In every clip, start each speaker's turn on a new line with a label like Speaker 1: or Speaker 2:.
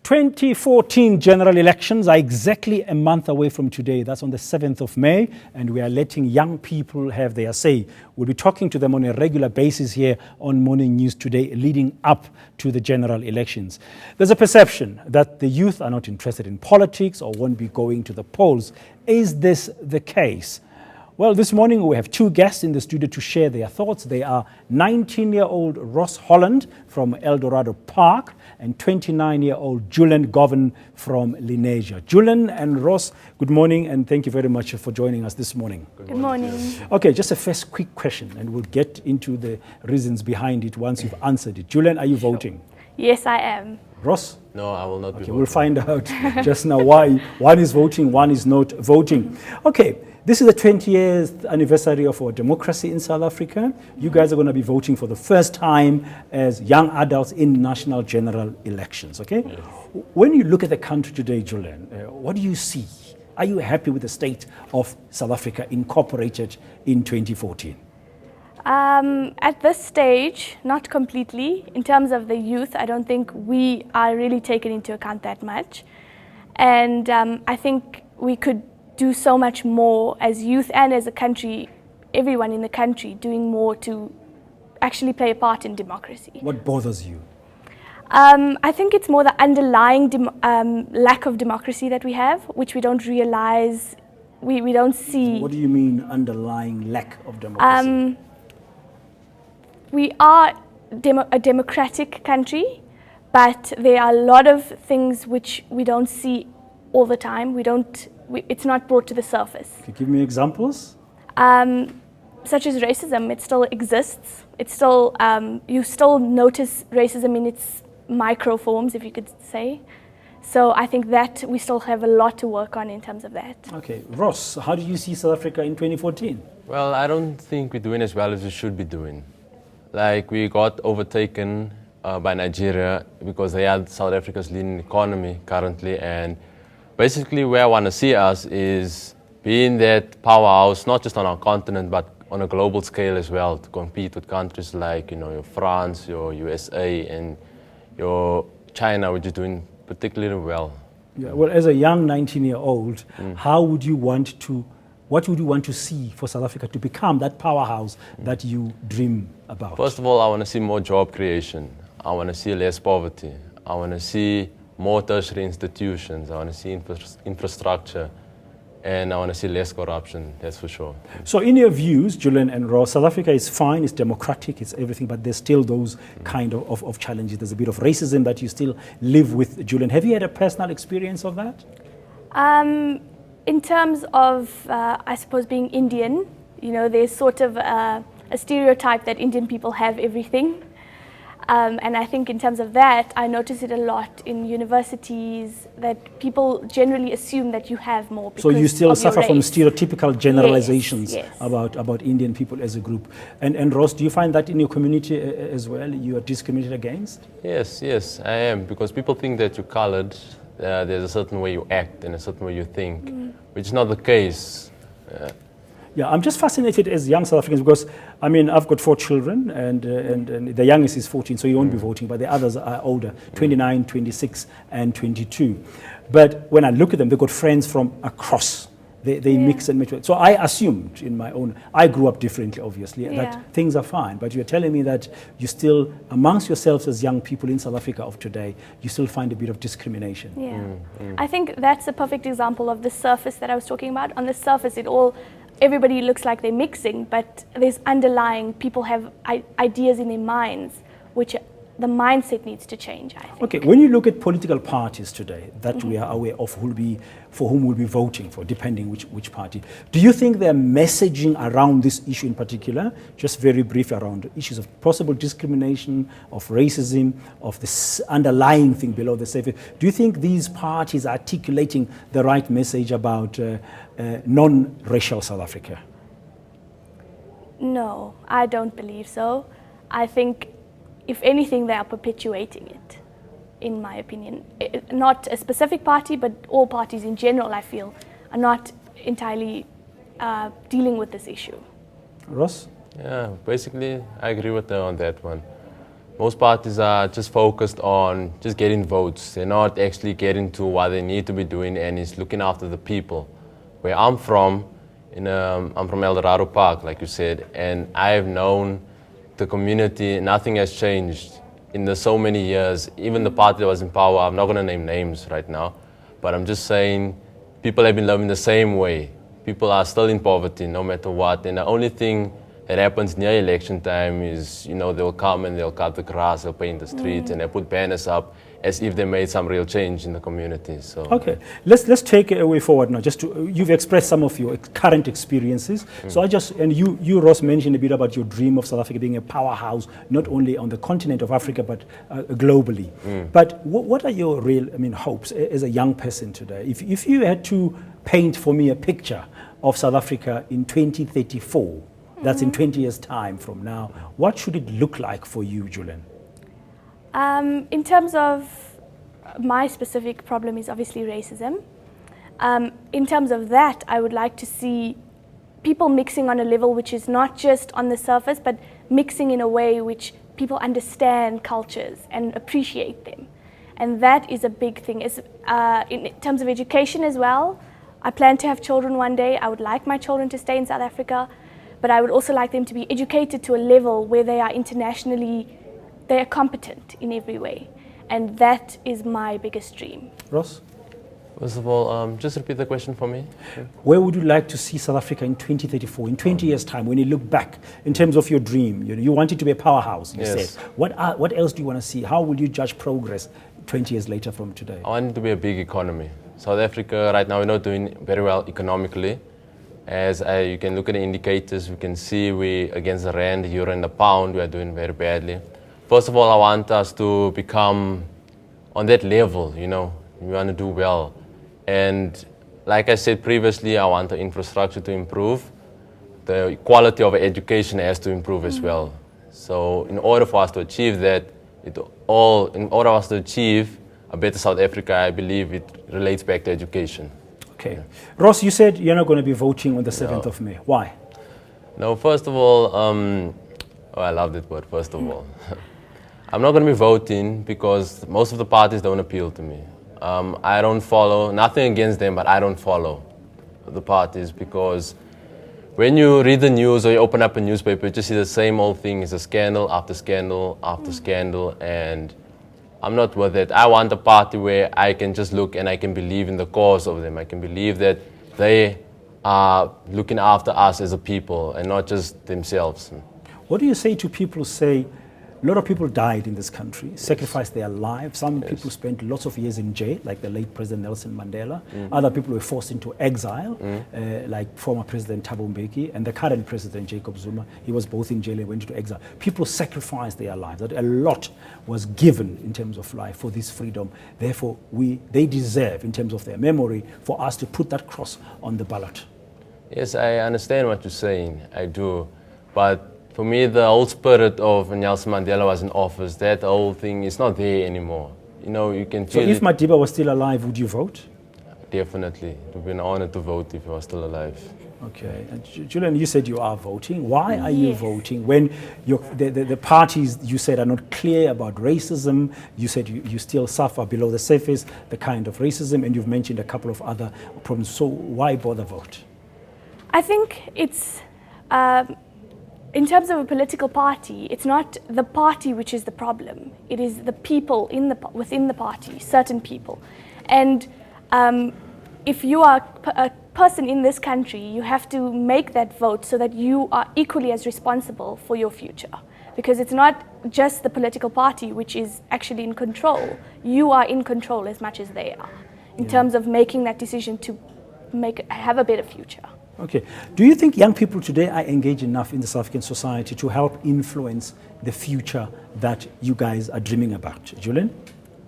Speaker 1: 2014 general elections are exactly a month away from today. That's on the 7th of May, and we are letting young people have their say. We'll be talking to them on a regular basis here on Morning News Today, leading up to the general elections. There's a perception that the youth are not interested in politics or won't be going to the polls. Is this the case? Well, this morning we have two guests in the studio to share their thoughts. They are 19-year-old Ross Holland from Eldorado Park and 29-year-old Jhulan Govan from Lenasia. Jhulan and Ross, good morning, and thank you very much for joining us this morning.
Speaker 2: Good morning.
Speaker 1: Okay, just a first quick question, and we'll get into the reasons behind it once you've answered it. Jhulan, are you voting?
Speaker 2: Yes, I am.
Speaker 1: Ross?
Speaker 3: No, I will not be voting.
Speaker 1: We'll find out just now why one is voting, one is not voting. Okay. This is the 20th anniversary of our democracy in South Africa. You guys are going to be voting for the first time as young adults in national general elections, okay? Yes. When you look at the country today, Jhulan, what do you see? Are you happy with the state of South Africa incorporated in 2014?
Speaker 2: At this stage, not completely. In terms of the youth, I don't think we are really taken into account that much. And I think we could do so much more as youth and as a country, everyone in the country doing more to actually play a part in democracy.
Speaker 1: What bothers you?
Speaker 2: I think it's more the underlying lack of democracy that we have, which we don't realize, we don't see.
Speaker 1: What do you mean underlying lack of democracy?
Speaker 2: We are a democratic country, but there are a lot of things which we don't see all the time. It's not brought to the surface.
Speaker 1: Can you give me examples?
Speaker 2: Such as racism, it still exists. It's still, you still notice racism in its micro forms, if you could say. So I think that we still have a lot to work on in terms of that.
Speaker 1: Okay, Ross, how do you see South Africa in 2014?
Speaker 3: Well, I don't think we're doing as well as we should be doing. Like, we got overtaken by Nigeria because they are South Africa's leading economy currently, and basically where I want to see us is being that powerhouse, not just on our continent, but on a global scale as well, to compete with countries like, your France, your USA, and your China, which is doing particularly well.
Speaker 1: Yeah, well, as a young 19-year-old, what would you want to see for South Africa to become that powerhouse that you dream about?
Speaker 3: First of all, I want to see more job creation. I want to see less poverty. I want to see more tertiary institutions. I want to see infrastructure, and I want to see less corruption, that's for sure.
Speaker 1: So in your views, Jhulan and Ross, South Africa is fine, it's democratic, it's everything, but there's still those kind of challenges. There's a bit of racism that you still live with, Jhulan. Have you had a personal experience of that?
Speaker 2: In terms of, I suppose, being Indian, there's sort of a stereotype that Indian people have everything. And I think in terms of that, I notice it a lot in universities, that people generally assume that you have more because
Speaker 1: so you still
Speaker 2: of
Speaker 1: suffer
Speaker 2: your
Speaker 1: from
Speaker 2: race.
Speaker 1: stereotypical generalizations
Speaker 2: Yes.
Speaker 1: about Indian people as a group. And Ross, do you find that in your community as well, you are discriminated against?
Speaker 3: Yes, I am, because people think that you're colored, there's a certain way you act and a certain way you think, which is not the case.
Speaker 1: Yeah, I'm just fascinated as young South Africans because, I've got 4 children and the youngest is 14, so he won't be voting, but the others are older, 29, 26, and 22. But when I look at them, they've got friends from across. They mix and match. So I assumed I grew up differently, obviously, that things are fine. But you're telling me that you still, amongst yourselves as young people in South Africa of today, you still find a bit of discrimination.
Speaker 2: Yeah, I think that's a perfect example of the surface that I was talking about. On the surface, everybody looks like they're mixing, but there's underlying, people have ideas in their minds, which the mindset needs to change, I think.
Speaker 1: Okay, when you look at political parties today that we are aware of for whom we'll be voting for, depending which party, do you think their messaging around this issue in particular, just very brief around issues of possible discrimination, of racism, of this underlying thing below the surface, do you think these parties are articulating the right message about non-racial South Africa?
Speaker 2: No, I don't believe so. I think, if anything, they are perpetuating it, in my opinion. Not a specific party, but all parties in general, I feel, are not entirely dealing with this issue.
Speaker 1: Ross?
Speaker 3: Yeah, basically, I agree with her on that one. Most parties are just focused on just getting votes. They're not actually getting to what they need to be doing, and it's looking after the people. Where I'm from, I'm from Eldorado Park, like you said, and I've known the community. Nothing has changed in so many years. Even the party that was in power, I'm not going to name names right now, but I'm just saying people have been living the same way. People are still in poverty no matter what, and the only thing that happens near election time is, they'll come and they'll cut the grass, they'll paint the streets, and they'll put banners up as if they made some real change in the community. So
Speaker 1: okay, let's take a way forward now. You've expressed some of your current experiences. So you Ross mentioned a bit about your dream of South Africa being a powerhouse, not only on the continent of Africa but globally. But what are your real, hopes as a young person today? If you had to paint for me a picture of South Africa in 2034. That's in 20 years' time from now. What should it look like for you, Jhulan?
Speaker 2: In terms of my specific problem is obviously racism. In terms of that, I would like to see people mixing on a level which is not just on the surface, but mixing in a way which people understand cultures and appreciate them. And that is a big thing. In terms of education as well, I plan to have children one day. I would like my children to stay in South Africa. But I would also like them to be educated to a level where they are they are competent in every way. And that is my biggest dream.
Speaker 1: Ross?
Speaker 3: First of all, just repeat the question for me.
Speaker 1: Where would you like to see South Africa in 2034, in 20 years' time, when you look back in terms of your dream? You want it to be a powerhouse, you said. What else do you want to see? How will you judge progress 20 years later from today?
Speaker 3: I want it to be a big economy. South Africa, right now, we're not doing very well economically. As you can look at the indicators, we can see against the rand, the euro, and the pound, we are doing very badly. First of all, I want us to become on that level, we want to do well. And like I said previously, I want the infrastructure to improve. The quality of education has to improve as well. So in order for us to achieve that, in order for us to achieve a better South Africa, I believe it relates back to education.
Speaker 1: Okay. Ross, you said you're not going to be voting on the 7th of May. Why?
Speaker 3: No, first of all, I love that word, first of all. I'm not going to be voting because most of the parties don't appeal to me. I don't follow, nothing against them, but I don't follow the parties because when you read the news or you open up a newspaper, you just see the same old thing. It's a scandal after scandal after scandal, and I'm not with it. I want a party where I can just look and I can believe in the cause of them. I can believe that they are looking after us as a people and not just themselves.
Speaker 1: What do you say to people who say, a lot of people died in this country, sacrificed their lives. Some people spent lots of years in jail, like the late President Nelson Mandela. Other people were forced into exile, like former President Thabo Mbeki and the current President Jacob Zuma. He was both in jail and went into exile. People sacrificed their lives. A lot was given in terms of life for this freedom. Therefore, they deserve, in terms of their memory, for us to put that cross on the ballot. Yes,
Speaker 3: I understand what you're saying. I do. But for me, the whole spirit of Nelson Mandela was in office. That whole thing is not there anymore. You can feel.
Speaker 1: So if Madiba was still alive, would you vote?
Speaker 3: Definitely. It would be an honor to vote if he was still alive.
Speaker 1: Okay. And Jhulan, you said you are voting. Why are you voting when the parties you said are not clear about racism? You said you still suffer below the surface, the kind of racism, and you've mentioned a couple of other problems. So why bother vote?
Speaker 2: I think it's... in terms of a political party, it's not the party which is the problem. It is the people within the party, certain people. And if you are a person in this country, you have to make that vote so that you are equally as responsible for your future. Because it's not just the political party which is actually in control. You are in control as much as they are in terms of making that decision to have a better future.
Speaker 1: Okay. Do you think young people today are engaged enough in the South African society to help influence the future that you guys are dreaming about? Jhulan?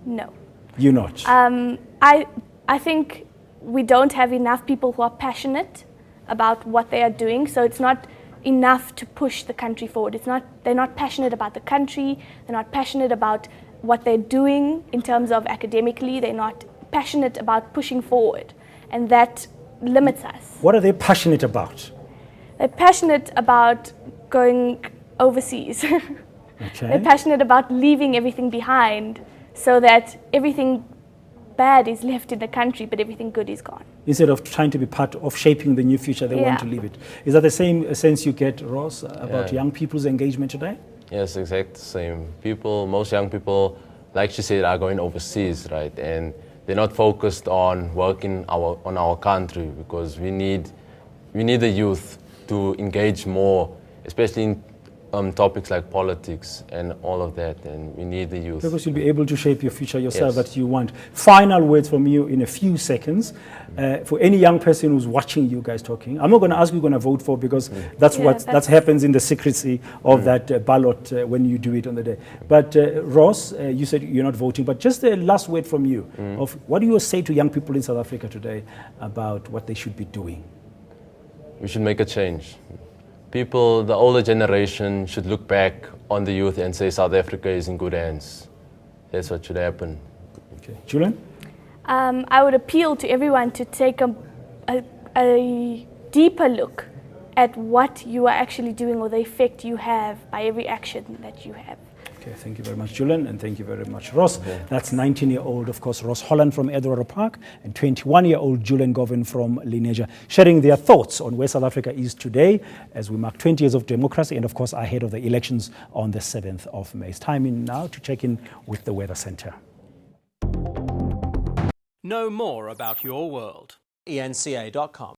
Speaker 2: No.
Speaker 1: You're not?
Speaker 2: I think we don't have enough people who are passionate about what they are doing, so it's not enough to push the country forward. They're not passionate about the country, they're not passionate about what they're doing in terms of academically, they're not passionate about pushing forward, and that limits us.
Speaker 1: What are they passionate about?
Speaker 2: They're passionate about going overseas.
Speaker 1: Okay.
Speaker 2: They're passionate about leaving everything behind so that everything bad is left in the country, but everything good is gone.
Speaker 1: Instead of trying to be part of shaping the new future, they want to leave it. Is that the same sense you get, Ross, about young people's engagement today?
Speaker 3: Yes, exactly the same. Most young people, like she said, are going overseas, right? And they're not focused on working on our country, because we need the youth to engage more, especially in topics like politics and all of that, and we need the youth.
Speaker 1: Because you'll be able to shape your future yourself that you want. Final words from you in a few seconds. For any young person who's watching you guys talking, I'm not going to ask who you're going to vote for, because that happens in the secrecy of that ballot when you do it on the day. But Ross, you said you're not voting, but just a last word from you of what do you say to young people in South Africa today about what they should be doing?
Speaker 3: We should make a change. People, the older generation, should look back on the youth and say South Africa is in good hands. That's what should happen.
Speaker 1: Okay. Jhulan?
Speaker 2: I would appeal to everyone to take a deeper look at what you are actually doing or the effect you have by every action that you have.
Speaker 1: Okay, thank you very much, Jhulan, and thank you very much, Ross. That's 19-year-old, of course, Ross Holland from Eldorado Park, and 21-year-old Jhulan Govan from Lenasia, sharing their thoughts on where South Africa is today as we mark 20 years of democracy and, of course, ahead of the elections on the 7th of May. It's time in now to check in with the Weather Centre.
Speaker 4: Know more about your world.
Speaker 5: eNCA.com